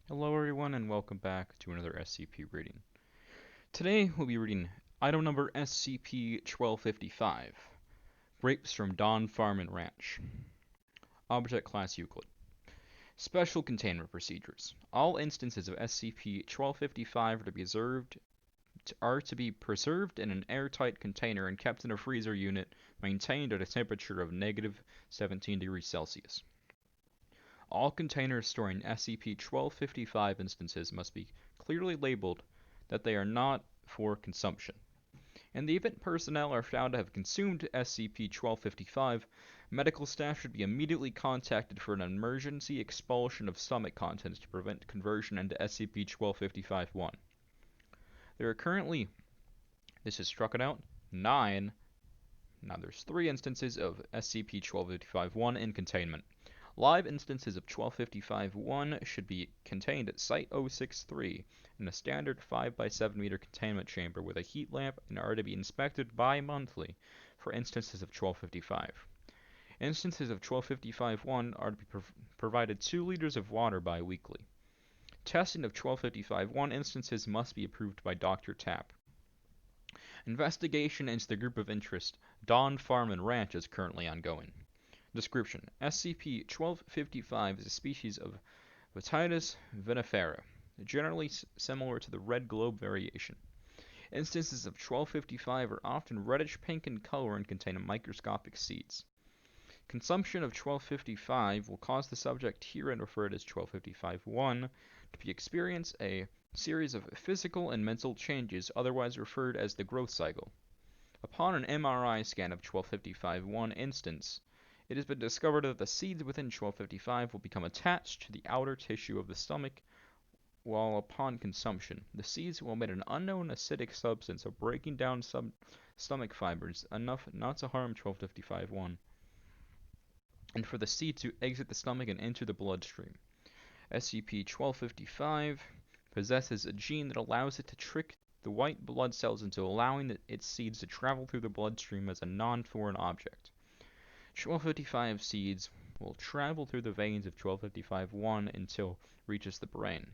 Hello everyone and welcome back to another SCP reading. Today we'll be reading item number SCP-1255, Grapes from Dawn Farm and Ranch. Object Class Euclid. Special Containment Procedures. All instances of SCP-1255 are to be preserved in an airtight container and kept in a freezer unit maintained at a temperature of negative 17 degrees Celsius. All containers storing SCP-1255 instances must be clearly labeled that they are not for consumption. In the event personnel are found to have consumed SCP-1255, medical staff should be immediately contacted for an emergency expulsion of stomach contents to prevent conversion into SCP-1255-1. There are currently, this is struck out, 9, now there's 3 instances of SCP-1255-1 in containment. Live instances of 1255-1 should be contained at Site-063 in a standard 5x7 meter containment chamber with a heat lamp and are to be inspected bi-monthly for instances of 1255. Instances of 1255-1 are to be provided 2 liters of water bi-weekly. Testing of 1255-1 instances must be approved by Dr. Tapp. Investigation into the group of interest, Dawn Farm and Ranch, is currently ongoing. Description: SCP-1255 is a species of Vitis vinifera, generally similar to the red globe variation. Instances of 1255 are often reddish pink in color and contain microscopic seeds. Consumption of 1255 will cause the subject, herein referred as 1255-1, to experience a series of physical and mental changes, otherwise referred as the growth cycle. Upon an MRI scan of 1255-1 instance, it has been discovered that the seeds within 1255 will become attached to the outer tissue of the stomach, while upon consumption, the seeds will emit an unknown acidic substance of breaking down stomach fibers enough not to harm 1255-1, and for the seed to exit the stomach and enter the bloodstream. SCP-1255 possesses a gene that allows it to trick the white blood cells into allowing its seeds to travel through the bloodstream as a non-foreign object. 1255 seeds will travel through the veins of 1255-1 until it reaches the brain.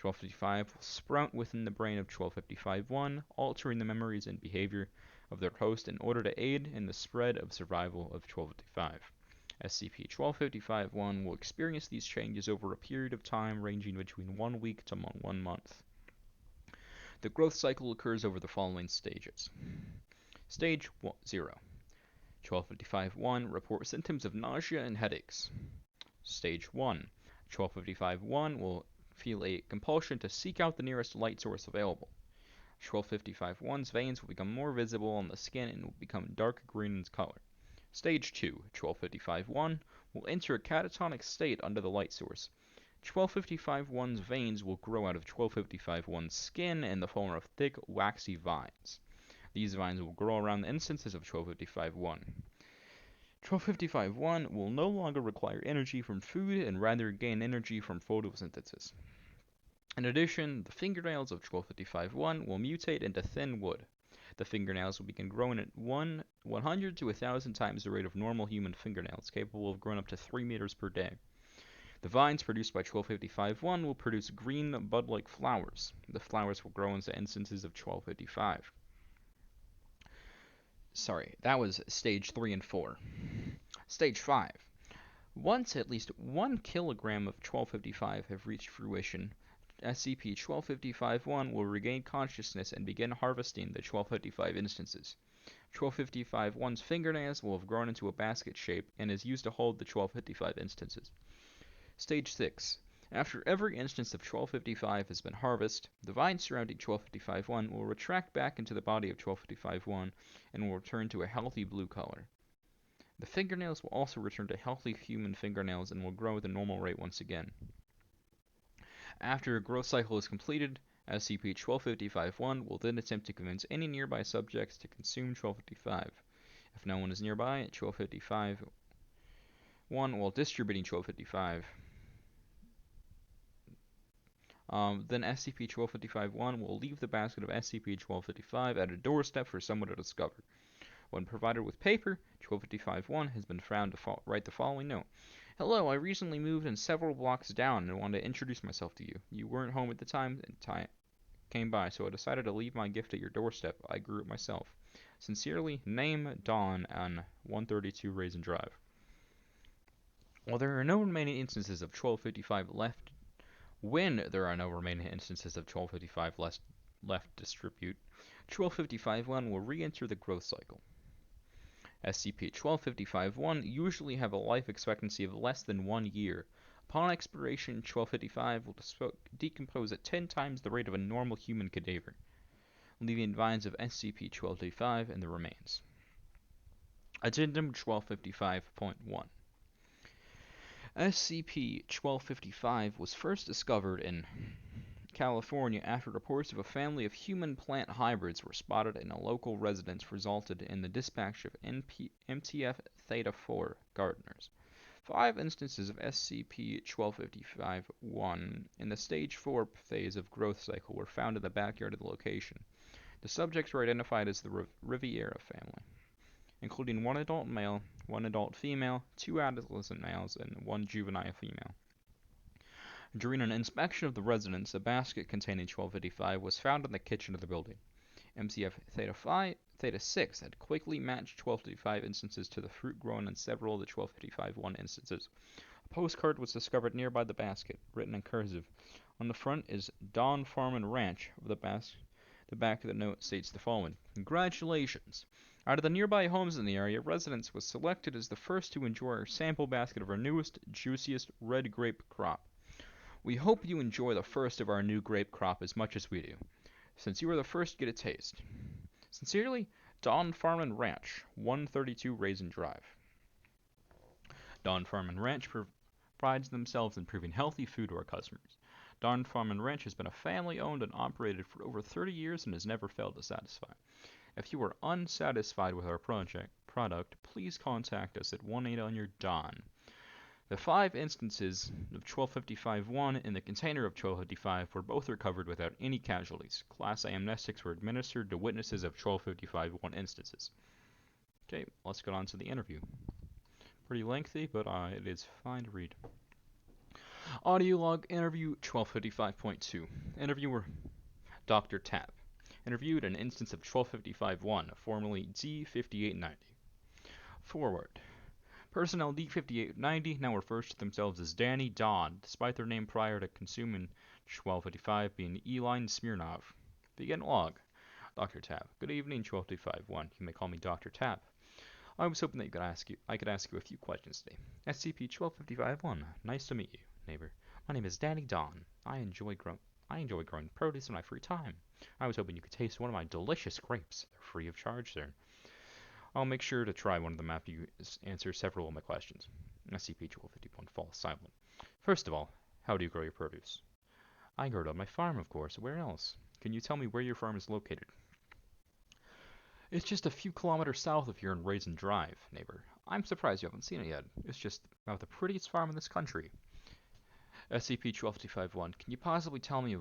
1255 will sprout within the brain of 1255-1, altering the memories and behavior of their host in order to aid in the spread of survival of 1255. SCP-1255-1 will experience these changes over a period of time ranging between 1 week to 1 month. The growth cycle occurs over the following stages. Stage 0. 1255-1 report symptoms of nausea and headaches. Stage 1. 1255-1 will feel a compulsion to seek out the nearest light source available. 1255-1's veins will become more visible on the skin and will become dark green in color. Stage 2. 1255-1 will enter a catatonic state under the light source. 1255-1's veins will grow out of 1255-1's skin in the form of thick, waxy vines. These vines will grow around the instances of 1255-1. 1255-1 will no longer require energy from food and rather gain energy from photosynthesis. In addition, the fingernails of 1255-1 will mutate into thin wood. The fingernails will begin growing at 100 to 1,000 times the rate of normal human fingernails, capable of growing up to 3 meters per day. The vines produced by 1255-1 will produce green bud-like flowers. The flowers will grow into instances of 1255. Sorry, that was stage 3 and 4. Stage 5. Once at least 1 kilogram of 1255 have reached fruition, SCP-1255-1 will regain consciousness and begin harvesting the 1255 instances. 1255-1's fingernails will have grown into a basket shape and is used to hold the 1255 instances. Stage 6. After every instance of 1255 has been harvested, the vines surrounding 1255-1 will retract back into the body of 1255-1 and will return to a healthy blue color. The fingernails will also return to healthy human fingernails and will grow at the normal rate once again. After a growth cycle is completed, SCP-1255-1 will then attempt to convince any nearby subjects to consume 1255. If no one is nearby, 1255-1 while distributing 1255. Then SCP-1255-1 will leave the basket of SCP-1255 at a doorstep for someone to discover. When provided with paper, 1255-1 has been found to write the following note. Hello, I recently moved in several blocks down and wanted to introduce myself to you. You weren't home at the time and time came by, so I decided to leave my gift at your doorstep. I grew it myself. Sincerely, name Dawn on 132 Raisin Drive. While there are no remaining instances of 1255 left, when there are no remaining instances of 1255 left distribute, 1255-1 will re-enter the growth cycle. SCP-1255-1 usually have a life expectancy of less than 1 year. Upon expiration, 1255 will decompose at 10 times the rate of a normal human cadaver, leaving vines of SCP-1255 in the remains. Addendum 1255.1 SCP-1255 was first discovered in California after reports of a family of human-plant hybrids were spotted in a local residence resulted in the dispatch of MTF Theta-4 gardeners. 5 instances of SCP-1255-1 in the Stage 4 phase of growth cycle were found in the backyard of the location. The subjects were identified as the Riviera family, including 1 adult male, 1 adult female, 2 adolescent males, and 1 juvenile female. During an inspection of the residence, a basket containing 1255 was found in the kitchen of the building. MTF Theta-6 had quickly matched 1255 instances to the fruit grown in several of the 1255-1 instances. A postcard was discovered nearby the basket, written in cursive. On the front is Dawn Farm and Ranch. The back of the note states the following: Congratulations! Out of the nearby homes in the area, residence was selected as the first to enjoy our sample basket of our newest, juiciest red grape crop. We hope you enjoy the first of our new grape crop as much as we do, since you were the first to get a taste. Sincerely, Dawn Farm and Ranch, 132 Raisin Drive. Dawn Farm and Ranch prides themselves in proving healthy food to our customers. Dawn Farm and Ranch has been a family-owned and operated for over 30 years and has never failed to satisfy. If you are unsatisfied with our product, please contact us at 1-800-DAWN. The 5 instances of 1255-1 in the container of 1255 were both recovered without any casualties. Class A amnestics were administered to witnesses of 1255-1 instances. Okay, let's get on to the interview. Pretty lengthy, but it is fine to read. Audio log interview 1255.2. Interviewer Dr. Tapp. Interviewed an instance of 1255-1, formerly D5890. Forward. Personnel D5890 now refers to themselves as Danny Dawn, despite their name prior to consuming 1255 being Eline Smirnov. Begin log. Dr. Tapp. Good evening, 1255-1. You may call me Dr. Tapp. I was hoping that I could ask you a few questions today. SCP-1255-1. Nice to meet you, neighbor. My name is Danny Dawn. I enjoy growing produce in my free time. I was hoping you could taste one of my delicious grapes. They're free of charge, sir. I'll make sure to try one of them after you answer several of my questions. SCP-1251 falls silent. First of all, how do you grow your produce? I grow it on my farm, of course. Where else? Can you tell me where your farm is located? It's just a few kilometers south of here in Raisin Drive, neighbor. I'm surprised you haven't seen it yet. It's just about the prettiest farm in this country. SCP-1251, can you possibly tell me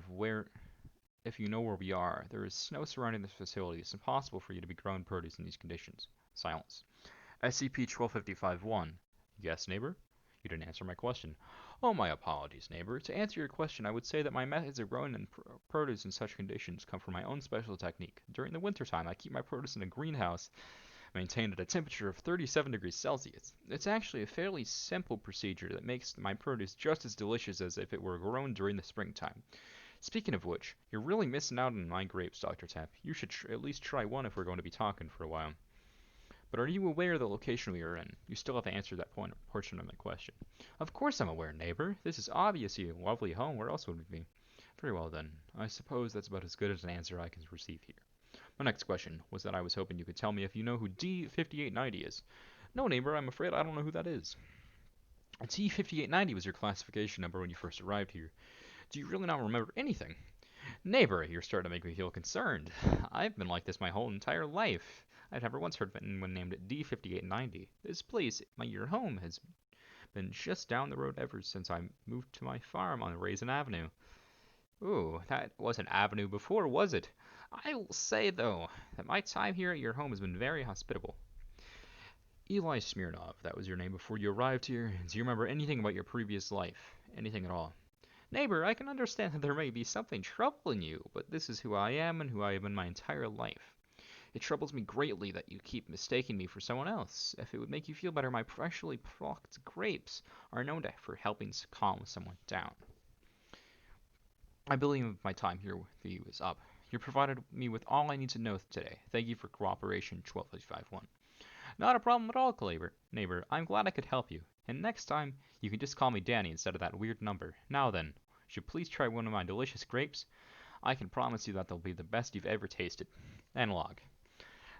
if you know where we are? There is snow surrounding this facility. It's impossible for you to be growing produce in these conditions. Silence. SCP-1255-1. Yes, neighbor? You didn't answer my question. Oh, my apologies, neighbor. To answer your question, I would say that my methods of growing produce in such conditions come from my own special technique. During the wintertime, I keep my produce in a greenhouse maintained at a temperature of 37 degrees Celsius. It's actually a fairly simple procedure that makes my produce just as delicious as if it were grown during the springtime. Speaking of which, you're really missing out on my grapes, Dr. Tapp. You should at least try one if we're going to be talking for a while. But are you aware of the location we are in? You still have to answer that portion of my question. Of course I'm aware, neighbor. This is obviously a lovely home. Where else would we be? Very well then. I suppose that's about as good as an answer I can receive here. My next question was that I was hoping you could tell me if you know who D5890 is. No, neighbor, I'm afraid I don't know who that is. D5890 was your classification number when you first arrived here. Do you really not remember anything? Neighbor, you're starting to make me feel concerned. I've been like this my whole entire life. I've never once heard of anyone named D5890. This place, your home, has been just down the road ever since I moved to my farm on Raisin Avenue. Ooh, that wasn't Avenue before, was it? I will say, though, that my time here at your home has been very hospitable. Eli Smirnov, that was your name before you arrived here. Do you remember anything about your previous life? Anything at all? Neighbor, I can understand that there may be something troubling you, but this is who I am and who I have been my entire life. It troubles me greatly that you keep mistaking me for someone else. If it would make you feel better, my freshly plucked grapes are known for helping to calm someone down. I believe my time here with you is up. You provided me with all I need to know today. Thank you for cooperation, 1255-1. Not a problem at all, neighbor. I'm glad I could help you. And next time, you can just call me Danny instead of that weird number. Now then, would you please try one of my delicious grapes? I can promise you that they'll be the best you've ever tasted. Analog.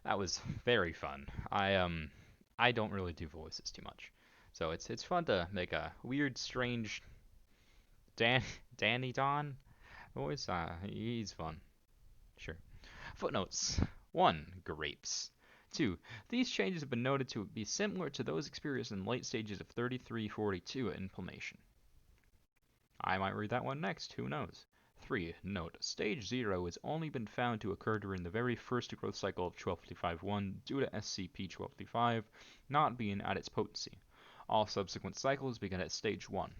That was very fun. I don't really do voices too much, so it's fun to make a weird, strange Dan Danny Don voice. He's fun. Sure. Footnotes. 1. Grapes. 2. These changes have been noted to be similar to those experienced in late stages of 3342 inflammation. I might read that one next, who knows? 3. Note, Stage 0 has only been found to occur during the very first growth cycle of 1255-1 due to SCP-1255 not being at its potency. All subsequent cycles begin at Stage 1.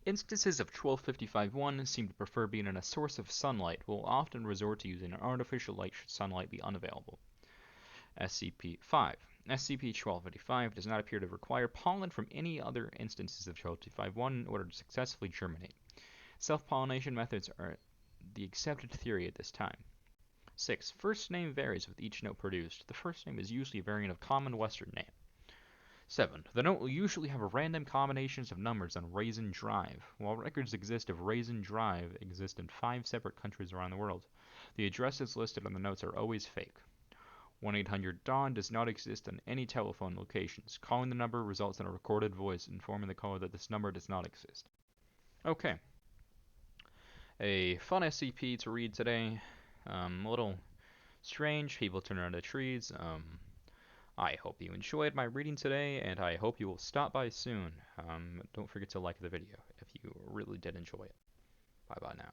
Instances of 1255-1 seem to prefer being in a source of sunlight, will often resort to using artificial light should sunlight be unavailable. SCP-5. SCP-1255 does not appear to require pollen from any other instances of 1255-1 in order to successfully germinate. Self-pollination methods are the accepted theory at this time. 6. First name varies with each note produced. The first name is usually a variant of common Western name. 7. The note will usually have random combinations of numbers on Raisin Drive. While records exist of Raisin Drive exist in 5 separate countries around the world, the addresses listed on the notes are always fake. 1-800-DAWN does not exist on any telephone locations. Calling the number results in a recorded voice informing the caller that this number does not exist. Okay. A fun SCP to read today. A little strange. People turn around the trees. I hope you enjoyed my reading today, and I hope you will stop by soon. Don't forget to like the video if you really did enjoy it. Bye-bye now.